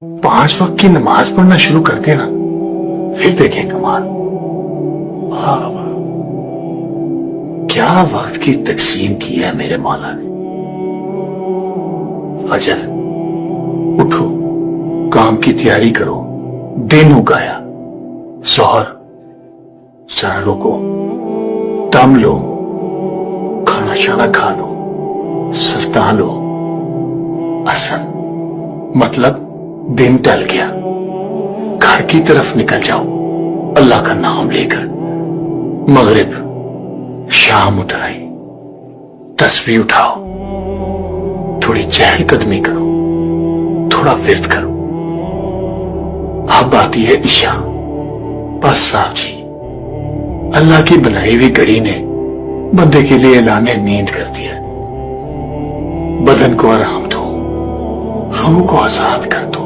5 वक्त की नमाज पढ़ना शुरू कर देना, फिर देखें कमाल। वाह वाह, क्या वक्त की तकसीम की है मेरे मौला ने। फजर उठो, काम की तैयारी करो, दिन उगाया। जोहर जरा रुको, दम लो, खाना शाना खा लो, सस्ता लो। असर मतलब दिन टल गया, घर की तरफ निकल जाओ अल्लाह का नाम लेकर। मगरिब शाम उठ आई, तस्बीह उठाओ, थोड़ी चहलकदमी करो, थोड़ा विर्द करो। अब आती है इशा। बस साहब जी, अल्लाह की बनाई हुई घड़ी ने बंदे के लिए ऐलान नींद कर दिया। बदन को आराम दो, रूह को आजाद कर दो।